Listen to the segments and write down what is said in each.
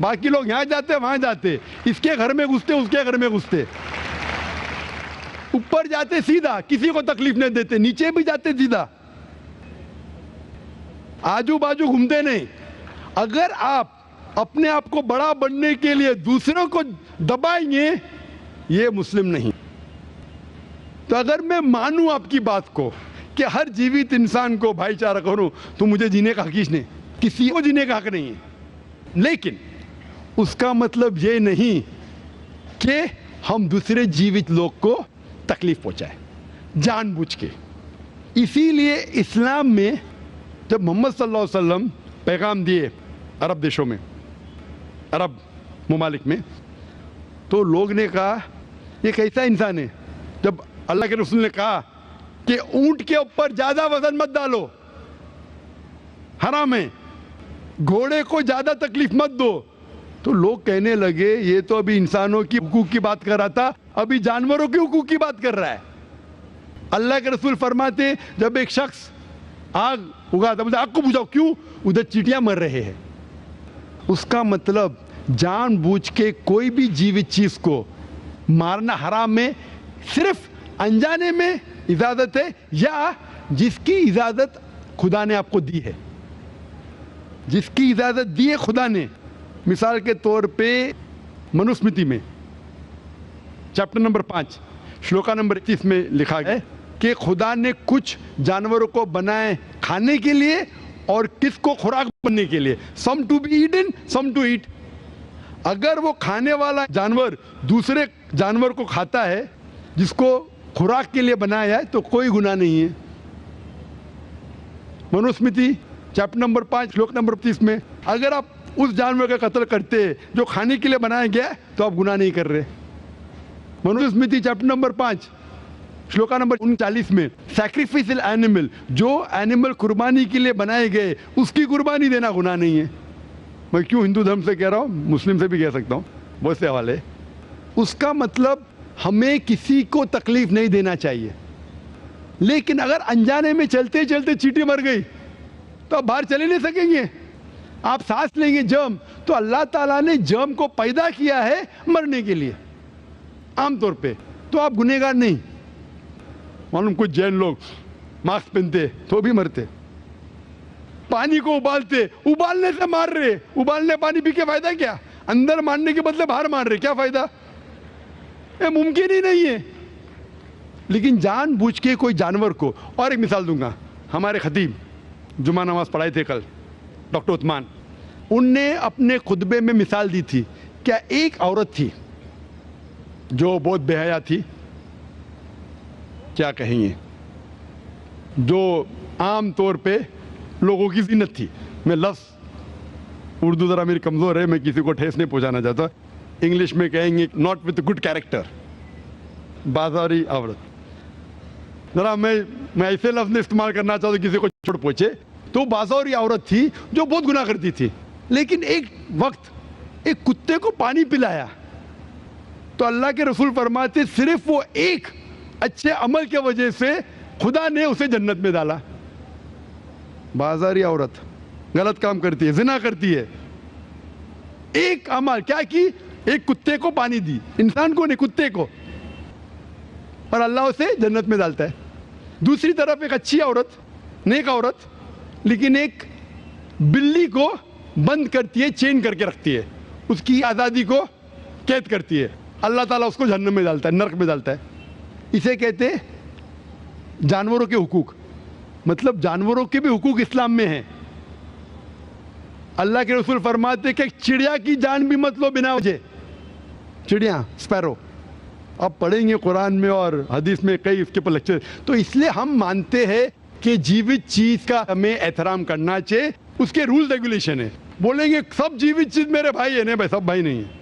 باقی لوگ یہاں جاتے وہاں جاتے, اس کے گھر میں گھستے اس کے گھر میں گھستے, اوپر جاتے سیدھا, کسی کو تکلیف نہیں دیتے, نیچے بھی جاتے سیدھا, آجو باجو گھومتے نہیں. اگر آپ اپنے آپ کو بڑا بننے کے لیے دوسروں کو دبائیں گے, یہ مسلم نہیں. تو اگر میں مانوں آپ کی بات کو کہ ہر جیوت انسان کو بھائی چارہ کروں, تو مجھے جینے کا حق نہیں, کسی کو جینے کا حق نہیں ہے. لیکن اس کا مطلب یہ نہیں کہ ہم دوسرے جیوت لوگ کو تکلیف پہنچائیں جان بوجھ کے. اسی لیے اسلام میں جب محمد صلی اللہ علیہ وسلم پیغام دیے عرب دیشوں میں, عرب ممالک میں, تو لوگ نے کہا یہ کیسا انسان ہے. جب اللہ کے رسول نے کہا کہ اونٹ کے اوپر زیادہ وزن مت ڈالو, حرام ہے, گھوڑے کو زیادہ تکلیف مت دو, تو لوگ کہنے لگے یہ تو ابھی انسانوں کی حقوق کی بات کر رہا تھا, ابھی جانوروں کے حقوق کی بات کر رہا ہے. اللہ کے رسول فرماتے جب ایک شخص آگ اگاتا, مجھے آگ کو بجھاؤ, کیوں؟ ادھر چیٹیاں مر رہے ہیں. اس کا مطلب جان بوجھ کے کوئی بھی جیوت چیز کو مارنا حرام ہے, صرف انجانے میں اجازت ہے, یا جس کی اجازت خدا نے آپ کو دی ہے, جس کی اجازت دی ہے خدا نے. مثال کے طور پہ منوسمرتی میں چیپٹر نمبر 5 شلوکا نمبر 31 میں لکھا ہے کہ خدا نے کچھ جانوروں کو بنائے کھانے کے لیے اور کس کو خوراک بننے کے لیے. Some to be eaten, some to eat. اگر وہ کھانے والا جانور دوسرے جانور کو کھاتا ہے جس کو خوراک کے لیے بنایا ہے, تو کوئی گناہ نہیں ہے. منوسمرتی چیپٹر نمبر 5 شلوک نمبر 30 میں اگر آپ اس جانور کا قتل کرتے جو کھانے کے لیے بنایا گیا تو آپ گناہ نہیں کر رہے. منوسمرتی چیپٹر نمبر 5 شلوکا نمبر 39 میں سیکریفائسل اینیمل, جو اینیمل قربانی کے لیے بنائے گئے اس کی قربانی دینا گناہ نہیں ہے. میں کیوں ہندو دھرم سے کہہ رہا ہوں, مسلم سے بھی کہہ سکتا ہوں, بہت سے حوالے. اس کا مطلب ہمیں کسی کو تکلیف نہیں دینا چاہیے. لیکن اگر انجانے میں چلتے چلتے چیٹی مر گئی تو آپ باہر چلے نہیں سکیں گے, آپ سانس لیں گے جرم, تو اللہ تعالیٰ نے جرم کو پیدا کیا ہے مرنے کے لیے عام طور پہ, تو آپ گنہگار نہیں. معلوم کچھ جین لوگ ماسک پہنتے تو بھی مرتے, پانی کو ابالتے, ابالنے سے مار رہے, ابالنے پانی پی کے فائدہ کیا؟ اندر مارنے کے بدلے باہر مار رہے, کیا فائدہ؟ یہ ممکن ہی نہیں ہے. لیکن جان بوجھ کے کوئی جانور کو, اور ایک مثال دوں گا, ہمارے خطیب جمعہ نماز پڑھائے تھے کل, ڈاکٹر عثمان, ان نے اپنے خطبے میں مثال دی تھی. کیا ایک عورت تھی جو بہت بے حیا تھی, کیا کہیں گے, جو عام طور پہ لوگوں کی زینت تھی. میں لفظ اردو ذرا میری کمزور ہے, میں کسی کو ٹھیس نہیں پہنچانا چاہتا, انگلش میں کہیں گے ناٹ وتھ گڈ کیریکٹر, بازاری عورت. ذرا میں ایسے لفظ نہیں استعمال کرنا چاہتا کسی کو چھوڑ پہنچے. تو بازاری عورت تھی جو بہت گناہ کرتی تھی, لیکن ایک وقت ایک کتے کو پانی پلایا تو اللہ کے رسول فرماتے صرف وہ ایک اچھے عمل کے وجہ سے خدا نے اسے جنت میں ڈالا. بازاری عورت غلط کام کرتی ہے, زنا کرتی ہے, ایک عمل کیا کی, ایک کتے کو پانی دی, انسان کو نہیں کتے کو, اور اللہ اسے جنت میں ڈالتا ہے. دوسری طرف ایک اچھی عورت, نیک عورت, لیکن ایک بلی کو بند کرتی ہے, چین کر کے رکھتی ہے, اس کی آزادی کو قید کرتی ہے, اللہ تعالیٰ اس کو جہنم میں ڈالتا ہے, نرک میں ڈالتا ہے. اسے کہتے جانوروں کے حقوق. مطلب جانوروں کے بھی حقوق اسلام میں ہیں. اللہ کے رسول فرماتے کہ چڑیا کی جان بھی مت لو بنا وجہ. چڑیا, اسپیرو, آپ پڑھیں گے قرآن میں اور حدیث میں کئی اس کے پر لیکچر. تو اس لیے ہم مانتے ہیں کہ جیوت چیز کا ہمیں احترام کرنا چاہیے, اس کے رول ریگولیشن ہے. بولیں گے سب جیوت چیز میرے بھائی ہیں, نہیں بھائی, سب بھائی نہیں ہیں.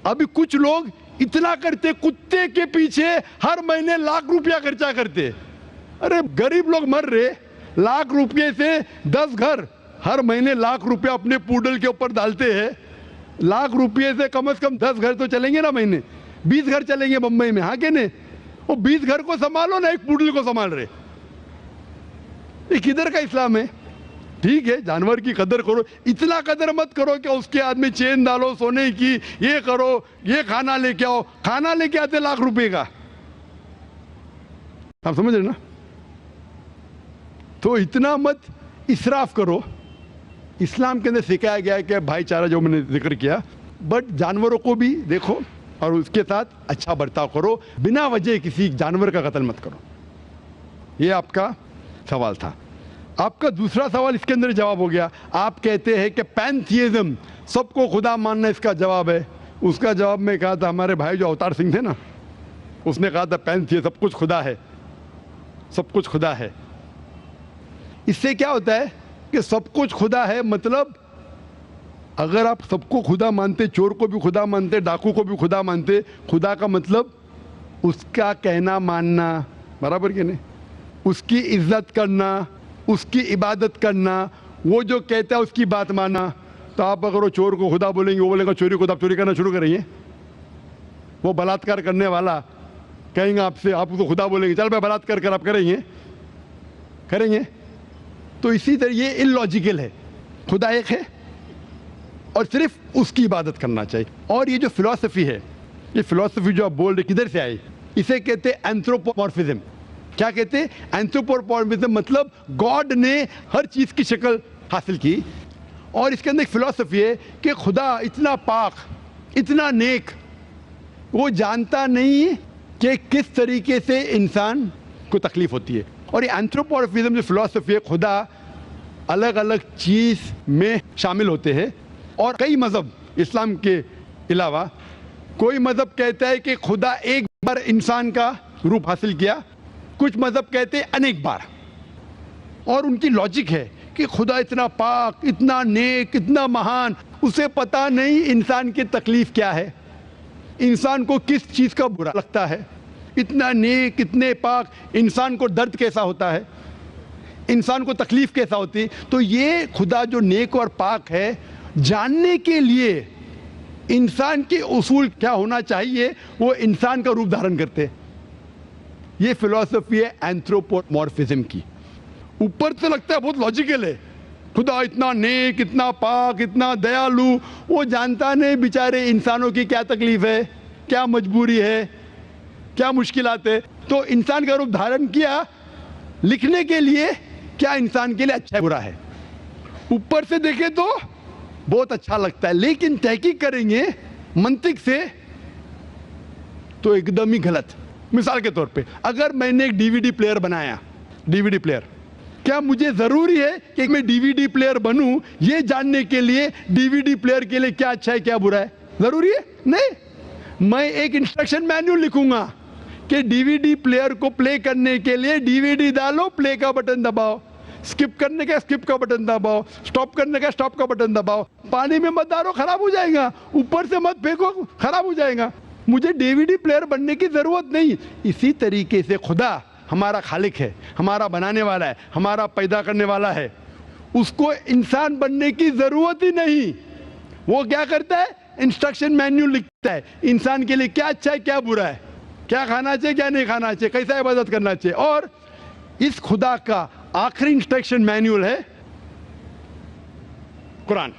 ابھی کچھ لوگ اتنا کرتے, کتے کے پیچھے ہر مہینے لاکھ روپیہ خرچہ کرتے. ارے غریب لوگ مر رہے, لاکھ روپے سے 10 گھر ہر مہینے لاکھ روپیہ اپنے پوڈل کے اوپر ڈالتے ہیں. لاکھ روپے سے کم از کم 10 گھر تو چلیں گے نا مہینے, 20 گھر چلیں گے بمبئی میں, ہاں کہ نہیں؟ وہ 20 گھر کو سنبھالو نا, ایک پوڈل کو سنبھال رہے. یہ کدھر کا اسلام ہے؟ ٹھیک ہے جانور کی قدر کرو, اتنا قدر مت کرو کہ اس کے ہاتھ میں چین ڈالو سونے کی, یہ کرو, یہ کھانا لے کے آؤ, کھانا لے کے آتے لاکھ روپے کا, آپ سمجھ رہے نا. تو اتنا مت اسراف کرو. اسلام کے اندر سکھایا گیا ہے کہ بھائی چارہ جو میں نے ذکر کیا, بٹ جانوروں کو بھی دیکھو اور اس کے ساتھ اچھا برتاؤ کرو, بنا وجہ کسی جانور کا قتل مت کرو. یہ آپ کا سوال تھا. آپ کا دوسرا سوال اس کے اندر جواب ہو گیا. آپ کہتے ہیں کہ پینتھیزم, سب کو خدا ماننا اس کا جواب ہے. اس کا جواب میں کہا تھا, ہمارے بھائی جو اوتار سنگھ تھے نا, اس نے کہا تھا پینتھیزم سب کچھ خدا ہے, سب کچھ خدا ہے. اس سے کیا ہوتا ہے کہ سب کچھ خدا ہے, مطلب اگر آپ سب کو خدا مانتے, چور کو بھی خدا مانتے, ڈاکو کو بھی خدا مانتے, خدا کا مطلب اس کا کہنا ماننا, برابر کہ نہیں, اس کی عزت کرنا, اس کی عبادت کرنا, وہ جو کہتا ہے اس کی بات ماننا. تو آپ اگر وہ چور کو خدا بولیں گے, وہ بولے گا چوری کو, آپ چوری کرنا شروع کریں گے. وہ بلاತ್ಕಾರ کرنے والا کہیں گے آپ سے, آپ اس کو خدا بولیں گے, چل بھائی بلاತ್ಕಾರ کر, آپ کریں گے. تو اسی طرح یہ ان لاجیکل ہے. خدا ایک ہے اور صرف اس کی عبادت کرنا چاہیے. اور یہ جو فلسفی ہے, یہ فلسفی جو آپ بول رہے کدھر سے آئی, اسے کہتے ہیں اینتھروپومورفزم. کیا کہتے ہیں اینتھروپومورفزم, مطلب گاڈ نے ہر چیز کی شکل حاصل کی. اور اس کے اندر ایک فلسفی ہے کہ خدا اتنا پاک, اتنا نیک, وہ جانتا نہیں کہ کس طریقے سے انسان کو تکلیف ہوتی ہے. اور یہ اینتھروپومورفزم جو فلسفی ہے, خدا الگ الگ چیز میں شامل ہوتے ہیں. اور کئی مذہب اسلام کے علاوہ, کوئی مذہب کہتا ہے کہ خدا ایک بار انسان کا روپ حاصل کیا, کچھ مذہب کہتے ہیں انیک بار. اور ان کی لاجک ہے کہ خدا اتنا پاک, اتنا نیک, اتنا مہان, اسے پتہ نہیں انسان کی تکلیف کیا ہے, انسان کو کس چیز کا برا لگتا ہے. اتنا نیک, اتنے پاک, انسان کو درد کیسا ہوتا ہے, انسان کو تکلیف کیسا ہوتی ہے. تو یہ خدا جو نیک اور پاک ہے, جاننے کے لیے انسان کے اصول کیا ہونا چاہیے وہ انسان کا روپ دھارن کرتے. یہ فلسفی ہے اینتھروپومورفزم کی. اوپر سے لگتا ہے بہت لاجیکل ہے, خدا اتنا نیک, اتنا پاک, اتنا دیالو, وہ جانتا نہیں بیچارے انسانوں کی کیا تکلیف ہے, کیا مجبوری ہے, کیا مشکلات ہے. تو انسان کا روپ دھارن کیا لکھنے کے لیے کیا انسان کے لیے اچھا ہے برا ہے. اوپر سے دیکھیں تو بہت اچھا لگتا ہے, لیکن تحقیق کریں گے منطق سے تو ایک دم ہی غلط. مثال کے طور پہ اگر میں نے ایک ڈی وی ڈی پلیئر بنایا, ڈی وی ڈی پلیئر, کیا مجھے ضروری ہے کہ میں ڈی وی ڈی پلیئر بنوں یہ جاننے کے لیے ڈی وی ڈی پلیئر کے لیے کیا اچھا ہے کیا برا ہے؟ ضروری ہے نہیں. میں ایک انسٹرکشن مینیول لکھوں گا کہ ڈی وی ڈی پلیئر کو پلے کرنے کے لیے ڈی وی ڈی ڈالو, پلے کا بٹن دباؤ, اسکپ کرنے کا اسکپ کا بٹن دباؤ, اسٹاپ کرنے کا اسٹاپ کا بٹن دباؤ. پانی میں مت ڈالو, خراب ہو جائے گا. اوپر سے مت پھینکو, خراب ہو جائے گا. مجھے ڈی وی ڈی پلیئر بننے کی ضرورت نہیں. اسی طریقے سے خدا ہمارا خالق ہے, ہمارا بنانے والا ہے, ہمارا پیدا کرنے والا ہے, اس کو انسان بننے کی ضرورت ہی نہیں. وہ کیا کرتا ہے, انسٹرکشن مینیول لکھتا ہے انسان کے لیے کیا اچھا ہے کیا برا ہے, کیا کھانا چاہیے کیا نہیں کھانا چاہیے, کیسا عبادت کرنا چاہیے. اور اس خدا کا آخری انسٹرکشن مینیول ہے قرآن.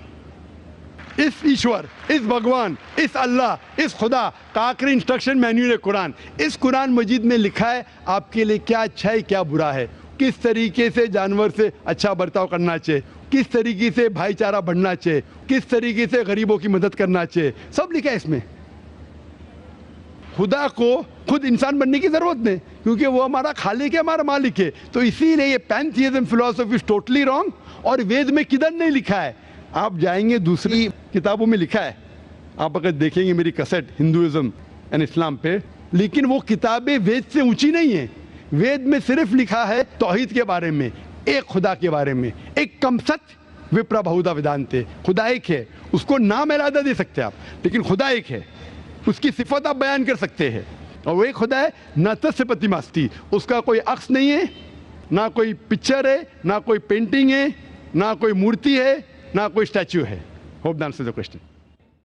اس ایشور, اس بھگوان, اس اللہ, اس خدا کا آخری انسٹرکشن مینیول ہے قرآن. اس قرآن مجید میں لکھا ہے آپ کے لیے کیا اچھا ہے کیا برا ہے, کس طریقے سے جانور سے اچھا برتاؤ کرنا چاہیے, کس طریقے سے بھائی چارہ بڑھنا چاہیے, کس طریقے سے غریبوں کی مدد کرنا چاہیے, سب لکھا ہے اس میں. خدا کو خود انسان بننے کی ضرورت نہیں, کیونکہ وہ ہمارا خالق ہے, ہمارا مالک ہے. تو اسی لیے یہ پینتھیزم فلسفی از ٹوٹلی رانگ. اور وید میں کدھر نہیں لکھا ہے, آپ جائیں گے دوسری کتابوں میں لکھا ہے, آپ اگر دیکھیں گے میری کیسٹ ہندوازم اینڈ اسلام پہ, لیکن وہ کتابیں وید سے اونچی نہیں ہیں. وید میں صرف لکھا ہے توحید کے بارے میں, ایک خدا کے بارے میں, ایک کم ست وپرا بہودا ویدانتے, خدا ایک ہے. اس کو نام علیحدہ دے سکتے آپ, لیکن خدا ایک ہے, اس کی صفت آپ بیان کر سکتے ہیں. اور وہ ایک خدا ہے نہ تسپتی ماستی, اس کا کوئی عکس نہیں ہے, نہ کوئی پکچر ہے, نہ کوئی پینٹنگ ہے, نہ کوئی مورتی ہے, نہ کوئی اسٹیچو ہے. Hope the answers the question.